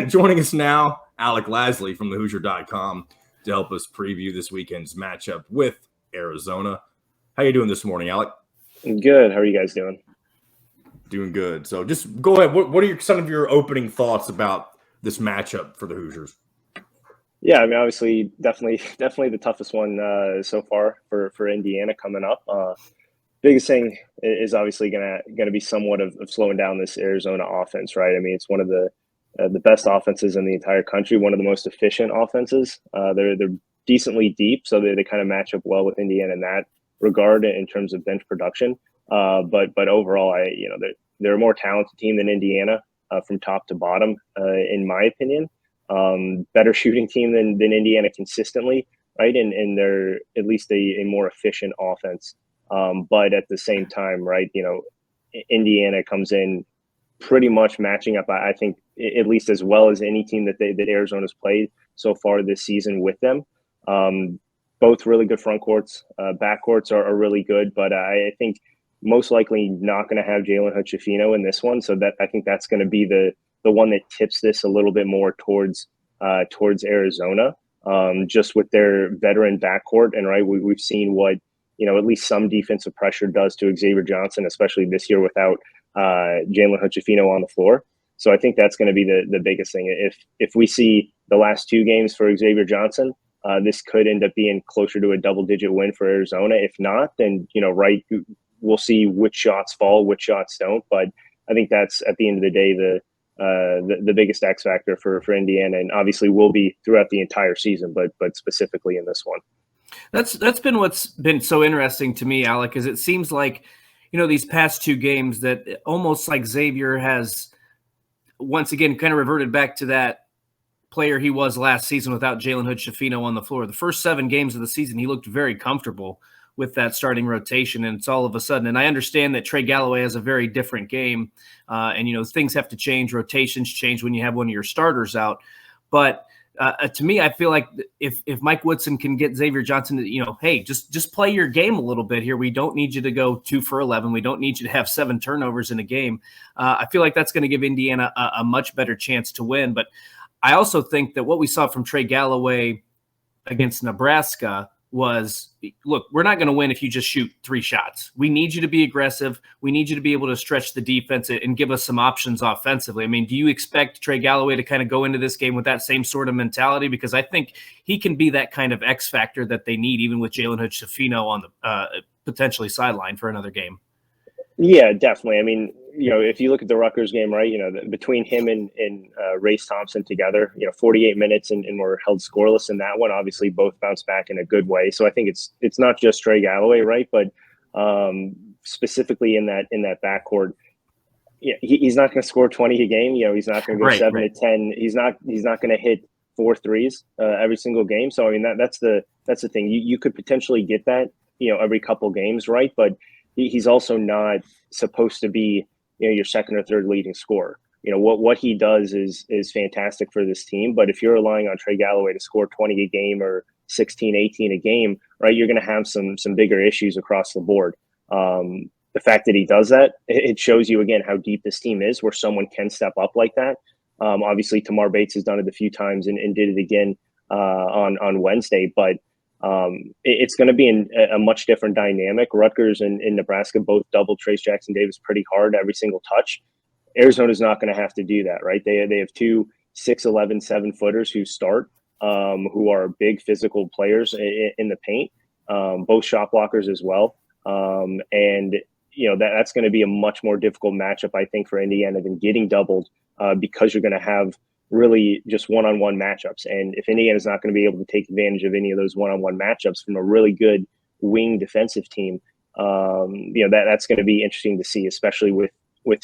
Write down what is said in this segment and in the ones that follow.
Joining us now, Alec Lasley from the Hoosier.com to help us preview this weekend's matchup with Arizona. How you doing this morning, Alec? Good. How are you guys doing? Doing good. So just go ahead. What are some of your opening thoughts about this matchup for the Hoosiers? Yeah, I mean, obviously, definitely the toughest one so far for Indiana coming up. Biggest thing is obviously gonna be somewhat of slowing down this Arizona offense, right? I mean, it's one of the best offenses in the entire country, one of the most efficient offenses. They're decently deep, so they kind of match up well with Indiana in that regard in terms of bench production. But overall, they're a more talented team than Indiana from top to bottom, in my opinion. Better shooting team than Indiana consistently, right? And they're at least a more efficient offense. But at the same time, right, Indiana comes in pretty much matching up, I think, at least as well as any team that Arizona's played so far this season with them. Both really good front courts. Backcourts are really good, but I think most likely not going to have Jalen Hood-Schifino in this one. So that I think that's going to be the one that tips this a little bit more towards Arizona, just with their veteran backcourt. And right, we've seen what at least some defensive pressure does to Xavier Johnson, especially this year without Jalen Hood-Schifino on the floor. So I think that's going to be the biggest thing. If we see the last two games for Xavier Johnson, this could end up being closer to a double-digit win for Arizona. If not, then right, we'll see which shots fall, which shots don't. But I think that's at the end of the day the biggest X factor for Indiana, and obviously will be throughout the entire season, but specifically in this one. That's been what's been so interesting to me, Alec, is it seems like, these past two games that almost like Xavier has once again kind of reverted back to that player he was last season without Jalen Hood-Schifino on the floor. The first 7 games of the season, he looked very comfortable with that starting rotation, and it's all of a sudden. And I understand that Trey Galloway has a very different game, and things have to change, rotations change when you have one of your starters out. But to me, I feel like if Mike Woodson can get Xavier Johnson to, hey, just play your game a little bit here. We don't need you to go 2 for 11. We don't need you to have 7 turnovers in a game. I feel like that's going to give Indiana a much better chance to win. But I also think that what we saw from Trey Galloway against Nebraska was, look, we're not going to win if you just shoot 3 shots. We need you to be aggressive. We need you to be able to stretch the defense and give us some options offensively. I mean, do you expect Trey Galloway to kind of go into this game with that same sort of mentality? Because I think he can be that kind of X factor that they need, even with Jalen Hood-Schifino on the potentially sideline for another game. Yeah, definitely. I mean, if you look at the Rutgers game, right, between him and Race Thompson together, 48 minutes and were held scoreless in that one. Obviously, both bounced back in a good way. So I think it's not just Trey Galloway, right, but specifically in that backcourt, he's not going to score 20 a game. He's not going to go 7 to 10. He's not going to hit 4 threes every single game. So I mean, that's the thing. You could potentially get that every couple games, right, but he's also not supposed to be your second or third leading scorer. What he does is fantastic for this team. But if you're relying on Trey Galloway to score 20 a game or 16, 18 a game, right, you're going to have some bigger issues across the board. The fact that he does that, it shows you again how deep this team is, where someone can step up like that. Obviously, Tamar Bates has done it a few times and did it again on Wednesday, but it's going to be a much different dynamic. Rutgers and Nebraska both doubled Trace Jackson-Davis pretty hard every single touch. Arizona's not going to have to do that, right? They have 2 6'11", 7-footers who start, who are big physical players in the paint, both shot blockers as well. And that's going to be a much more difficult matchup, I think, for Indiana than getting doubled, because you're going to have really just one-on-one matchups. And if Indiana's not going to be able to take advantage of any of those one-on-one matchups from a really good wing defensive team, that's going to be interesting to see, especially with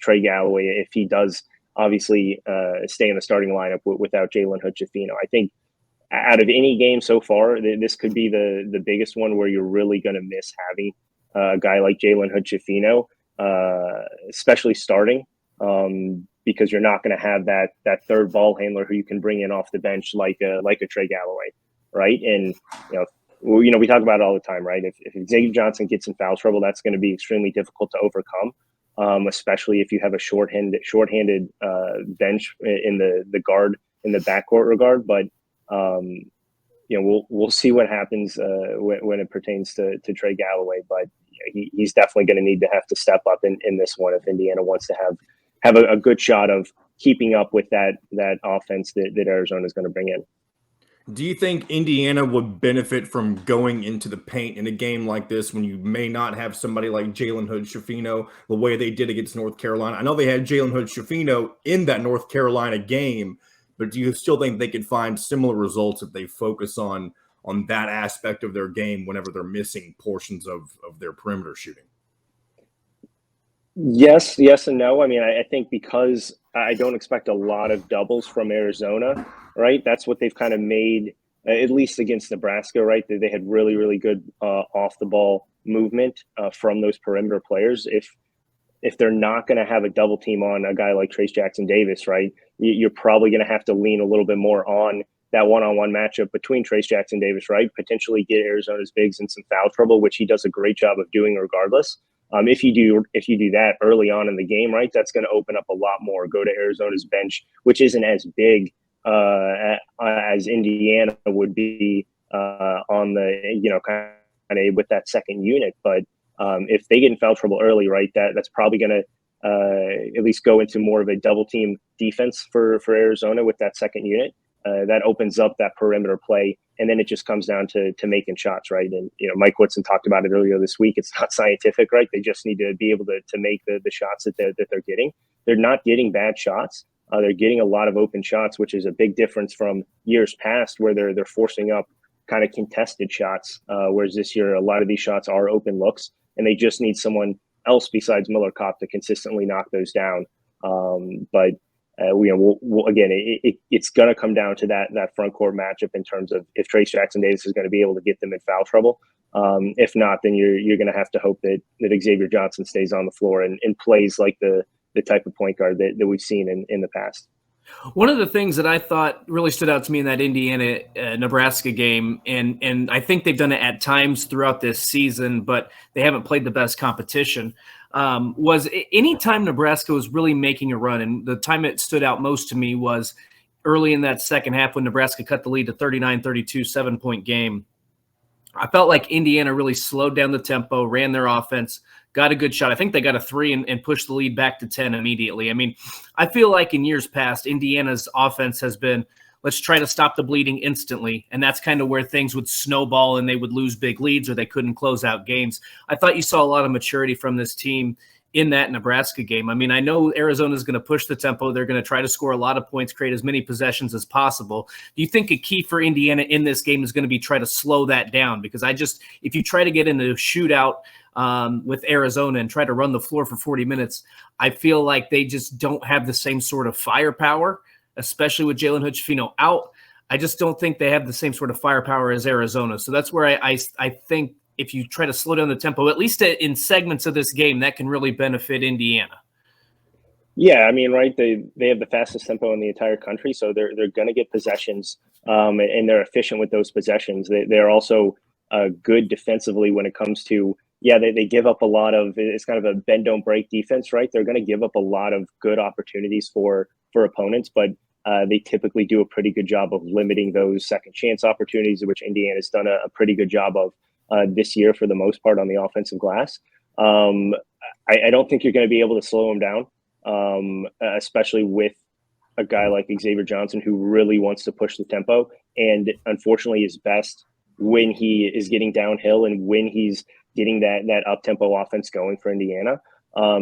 Trey Galloway, if he does obviously stay in the starting lineup without Jalen Hood-Schifino. I think out of any game so far, this could be the biggest one where you're really going to miss having a guy like Jalen Hood-Schifino, especially starting, because you're not going to have that third ball handler who you can bring in off the bench like a Trey Galloway, right? And we talk about it all the time, right? If Xavier Johnson gets in foul trouble, that's going to be extremely difficult to overcome. especially if you have a shorthanded bench in the guard in the backcourt regard. But we'll see what happens when it pertains to Trey Galloway. But he's definitely going to need to have to step up in this one if Indiana wants to have a good shot of keeping up with that offense that Arizona is going to bring in. Do you think Indiana would benefit from going into the paint in a game like this when you may not have somebody like Jalen Hood-Schifino the way they did against North Carolina? I know they had Jalen Hood-Schifino in that North Carolina game, but do you still think they could find similar results if they focus on that aspect of their game whenever they're missing portions of their perimeter shooting? Yes and no. I mean, I think because I don't expect a lot of doubles from Arizona, right? That's what they've kind of made, at least against Nebraska, right? They had really, really good off the ball movement from those perimeter players. If they're not going to have a double team on a guy like Trayce Jackson-Davis, right, you're probably going to have to lean a little bit more on that one-on-one matchup between Trayce Jackson-Davis, right? Potentially get Arizona's bigs in some foul trouble, which he does a great job of doing regardless. If you do that early on in the game, right, that's going to open up a lot more. Go to Arizona's bench, which isn't as big as Indiana would be on the kind of with that second unit. But if they get in foul trouble early, right, that's probably going to at least go into more of a double team defense for Arizona with that second unit. That opens up that perimeter play, and then it just comes down to making shots, right? And Mike Woodson talked about it earlier this week. It's not scientific, right? They just need to be able to make the shots that they're getting. They're not getting bad shots. They're getting a lot of open shots, which is a big difference from years past where they're forcing up kind of contested shots. Whereas this year, a lot of these shots are open looks, and they just need someone else besides Miller Kopp to consistently knock those down. But it's going to come down to that front court matchup in terms of if Trayce Jackson-Davis is going to be able to get them in foul trouble. If not, then you're going to have to hope that Xavier Johnson stays on the floor and plays like the type of point guard that we've seen in the past. One of the things that I thought really stood out to me in that Indiana-Nebraska game, and I think they've done it at times throughout this season, but they haven't played the best competition, was any time Nebraska was really making a run, and the time it stood out most to me was early in that second half when Nebraska cut the lead to 39-32, 7-point game. I felt like Indiana really slowed down the tempo, ran their offense, got a good shot. I think they got a 3 and pushed the lead back to 10 immediately. I mean, I feel like in years past, Indiana's offense has been, let's try to stop the bleeding instantly. And that's kind of where things would snowball and they would lose big leads or they couldn't close out games. I thought you saw a lot of maturity from this team in that Nebraska game. I mean, I know Arizona is going to push the tempo. They're going to try to score a lot of points, create as many possessions as possible. Do you think a key for Indiana in this game is going to be try to slow that down? Because if you try to get into a shootout with Arizona and try to run the floor for 40 minutes, I feel like they just don't have the same sort of firepower, especially with Jalen Hood-Schifino out. I just don't think they have the same sort of firepower as Arizona. So that's where I think if you try to slow down the tempo, at least in segments of this game, that can really benefit Indiana. Yeah, I mean, right, they have the fastest tempo in the entire country, so they're going to get possessions, and they're efficient with those possessions. They're also good defensively when it comes to, they give up a lot of, it's kind of a bend, don't break defense, right? They're going to give up a lot of good opportunities for opponents, but they typically do a pretty good job of limiting those second chance opportunities, which Indiana's done a pretty good job of this year for the most part on the offensive glass. I don't think you're going to be able to slow them down, especially with a guy like Xavier Johnson who really wants to push the tempo and unfortunately is best when he is getting downhill and when he's getting that up-tempo offense going for Indiana.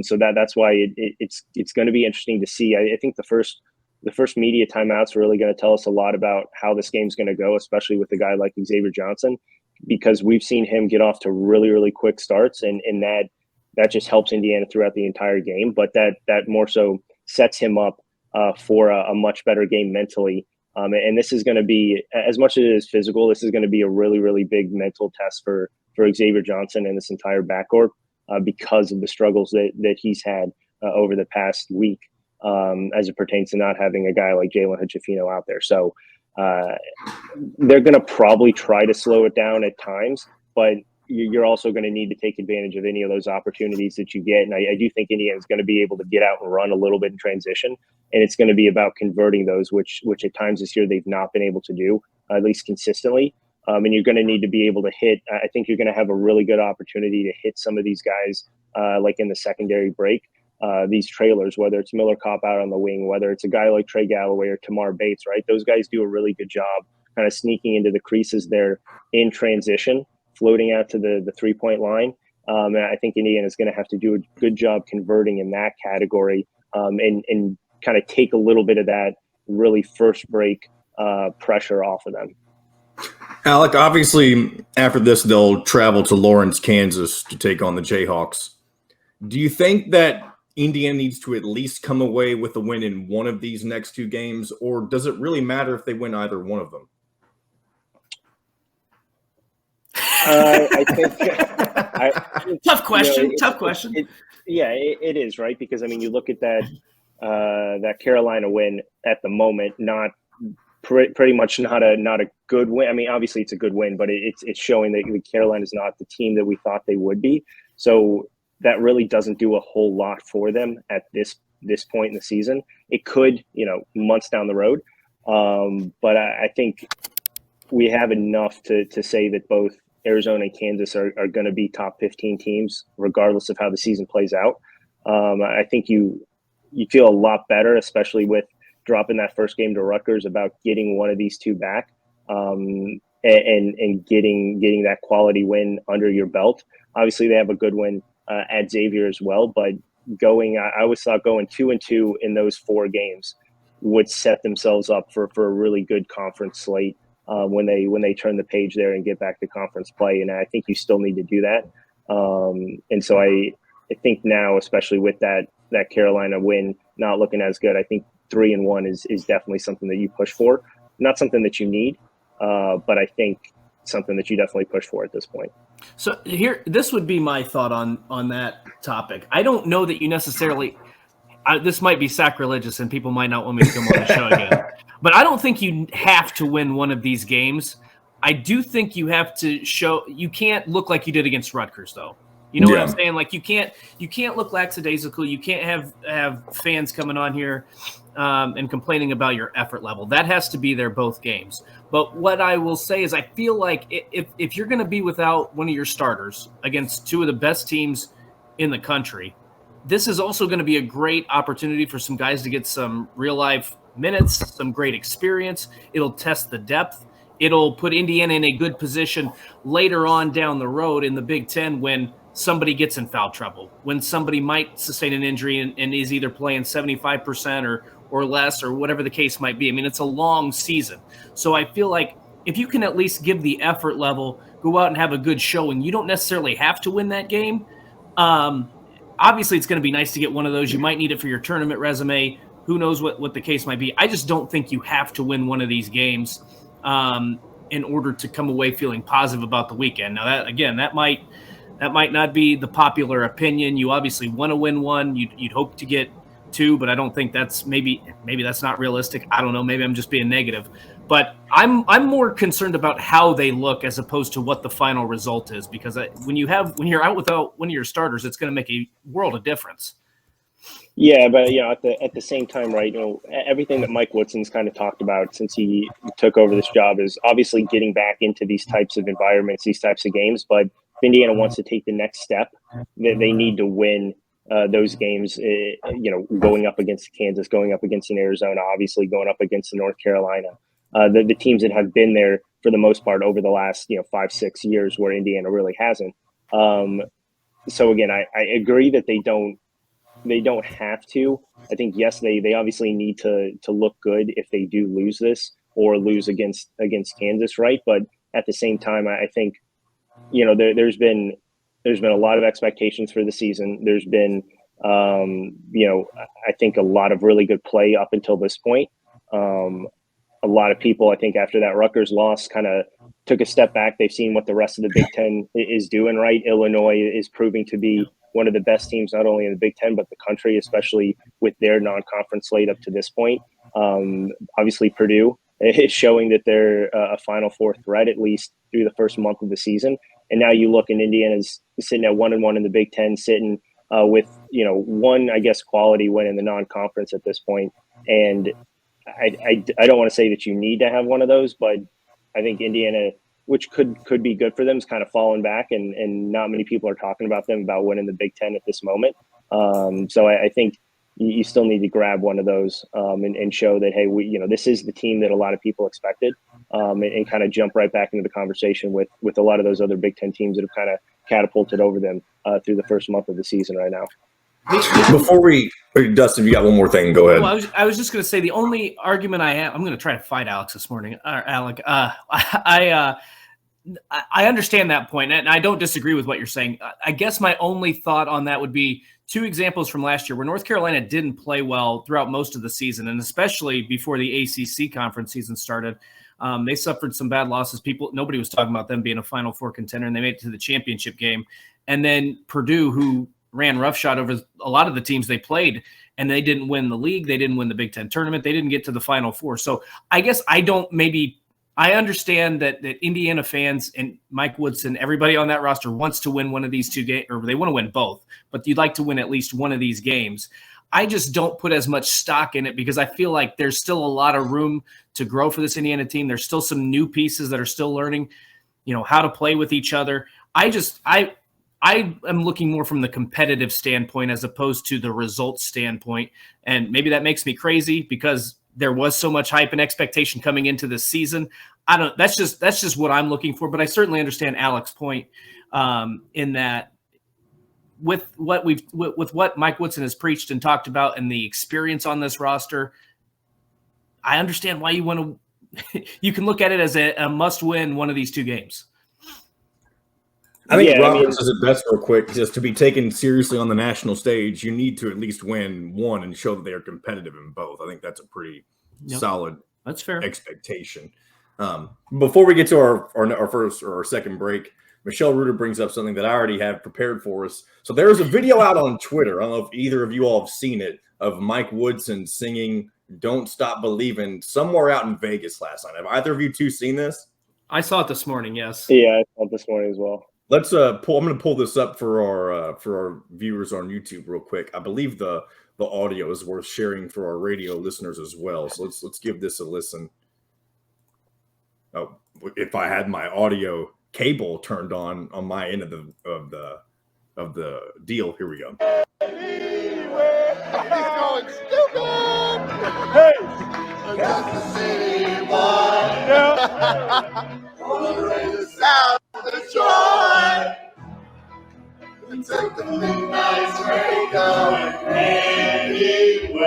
So that's why it's going to be interesting to see. I think the first media timeouts are really going to tell us a lot about how this game's going to go, especially with a guy like Xavier Johnson, because we've seen him get off to really, really quick starts, and that just helps Indiana throughout the entire game. But that more so sets him up for a much better game mentally. And this is going to be, as much as it is physical, this is going to be a really, really big mental test for Xavier Johnson and this entire backcourt because of the struggles that he's had over the past week as it pertains to not having a guy like Jalen Hood-Schifino out there. So they're going to probably try to slow it down at times, but you're also going to need to take advantage of any of those opportunities that you get. And I do think Indiana is going to be able to get out and run a little bit in transition, and it's going to be about converting those, which at times this year they've not been able to do, at least consistently. And you're going to need to be able to hit. I think you're going to have a really good opportunity to hit some of these guys, like in the secondary break, these trailers, whether it's Miller Kopp out on the wing, whether it's a guy like Trey Galloway or Tamar Bates, right? Those guys do a really good job kind of sneaking into the creases there in transition, floating out to the 3-point line. And I think Indiana is going to have to do a good job converting in that category, and kind of take a little bit of that really first break pressure off of them. Alec, obviously, after this, they'll travel to Lawrence, Kansas to take on the Jayhawks. Do you think that Indiana needs to at least come away with a win in one of these next two games, or does it really matter if they win either one of them? I think tough question. Tough question. It is, right? Because I mean, you look at that Carolina win at the moment, not pretty much not a good win. I mean, obviously it's a good win, but it's showing that Carolina is not the team that we thought they would be. So that really doesn't do a whole lot for them at this point in the season. It could, months down the road, but I think we have enough to say that both Arizona and Kansas are going to be top 15 teams, regardless of how the season plays out. I think you feel a lot better, especially with dropping that first game to Rutgers, about getting one of these two back, and getting that quality win under your belt. Obviously, they have a good win at Xavier as well, but I always thought going 2-2 in those 4 games would set themselves up for a really good conference slate when they turn the page there and get back to conference play. And I think you still need to do that. And so I think now, especially with that Carolina win not looking as good, I think 3-1 is definitely something that you push for. Not something that you need, but I think something that you definitely push for at this point. So this would be my thought on that topic. I don't know that you necessarily this might be sacrilegious and people might not want me to come on the show again, but I don't think you have to win one of these games. I do think you have to show you can't look like you did against Rutgers, though. You know what I'm saying? Like you can't look lackadaisical. You can't have fans coming on here and complaining about your effort level. That has to be there both games. But what I will say is I feel like if you're going to be without one of your starters against two of the best teams in the country, this is also going to be a great opportunity for some guys to get some real life minutes, some great experience. It'll test the depth. It'll put Indiana in a good position later on down the road in the Big Ten when somebody gets in foul trouble, when somebody might sustain an injury and is either playing 75% or less or whatever the case might be. I mean, it's a long season. So I feel like if you can at least give the effort level, go out and have a good showing, you don't necessarily have to win that game. Obviously, it's going to be nice to get one of those. You might need it for your tournament resume. Who knows what the case might be. I just don't think you have to win one of these games in order to come away feeling positive about the weekend. Now, that might not be the popular opinion. You obviously want to win one. You'd hope to get two, but I don't think that's maybe that's not realistic. I don't know. Maybe I'm just being negative. But I'm more concerned about how they look as opposed to what the final result is, because when you're out without one of your starters, it's going to make a world of difference. Yeah, but at the same time, right? Everything that Mike Woodson's kind of talked about since he took over this job is obviously getting back into these types of environments, these types of games. But if Indiana wants to take the next step, they need to win those games. Going up against Kansas, going up against Arizona, obviously going up against North Carolina, the teams that have been there for the most part over the last 5-6 years, where Indiana really hasn't. So again, I agree that they don't have to. I think, yes, they obviously need to look good if they do lose this or lose against Kansas, right? But at the same time, I think, there's been a lot of expectations for the season. There's been, I think a lot of really good play up until this point. A lot of people, I think, after that Rutgers loss kind of took a step back. They've seen what the rest of the Big Ten is doing, right? Illinois is proving to be one of the best teams, not only in the Big Ten, but the country, especially with their non-conference slate up to this point. Obviously, Purdue is showing that they're a Final Four threat, at least through the first month of the season. And now you look, and Indiana's sitting at 1-1 in the Big Ten, sitting with one, I guess, quality win in the non-conference at this point. And I don't want to say that you need to have one of those, but I think Indiana, which could be good for them, is kind of fallen back, and not many people are talking about them about winning the Big Ten at this moment. So I think you still need to grab one of those and show that, hey, this is the team that a lot of people expected, and kind of jump right back into the conversation with a lot of those other Big Ten teams that have kind of catapulted over them through the first month of the season right now. Before Dustin, you got one more thing, go ahead. Well, I was just going to say the only argument I have, I'm going to try to fight Alex this morning. Alec, I understand that point, and I don't disagree with what you're saying. I guess my only thought on that would be two examples from last year where North Carolina didn't play well throughout most of the season, and especially before the ACC conference season started. They suffered some bad losses. Nobody was talking about them being a Final Four contender, and they made it to the championship game. And then Purdue, who ran roughshod over a lot of the teams they played, and they didn't win the league. They didn't win the Big Ten tournament. They didn't get to the Final Four. So I guess I understand that Indiana fans and Mike Woodson, everybody on that roster wants to win one of these two games, or they want to win both, but you'd like to win at least one of these games. I just don't put as much stock in it because I feel like there's still a lot of room to grow for this Indiana team. There's still some new pieces that are still learning, how to play with each other. I am looking more from the competitive standpoint as opposed to the results standpoint. And maybe that makes me crazy because there was so much hype and expectation coming into this season. That's just what I'm looking for. But I certainly understand Alec's point in that with what Mike Woodson has preached and talked about and the experience on this roster, I understand why you want to. You can look at it as a must-win one of these two games. I think Roberts says it best real quick. Just to be taken seriously on the national stage, you need to at least win one and show that they are competitive in both. I think that's a pretty solid That's fair expectation. Before we get to our first or our second break, Michelle Reuter brings up something that I already have prepared for us. So there's a video out on Twitter. I don't know if either of you all have seen it, of Mike Woodson singing "Don't Stop Believing" somewhere out in Vegas last night. Have either of you two seen this? I saw it this morning, yes. Yeah, I saw it this morning as well. Let's I'm going to pull this up for our viewers on YouTube real quick. I believe the audio is worth sharing for our radio listeners as well. So let's give this a listen. Oh, if I had my audio cable turned on my end of the deal, here we go. He's going stupid. Hey, just the city boy. Yeah. The sound of the joy. We took the midnight train going anywhere.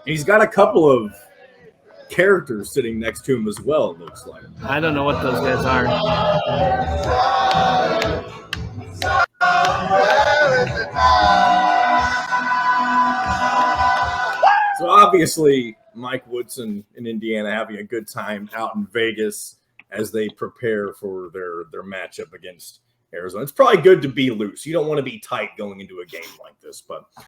He's got a couple of characters sitting next to him as well, it looks like. I don't know what those guys are. So obviously, Mike Woodson in Indiana having a good time out in Vegas as they prepare for their matchup against Arizona. It's probably good to be loose. You don't want to be tight going into a game like this, but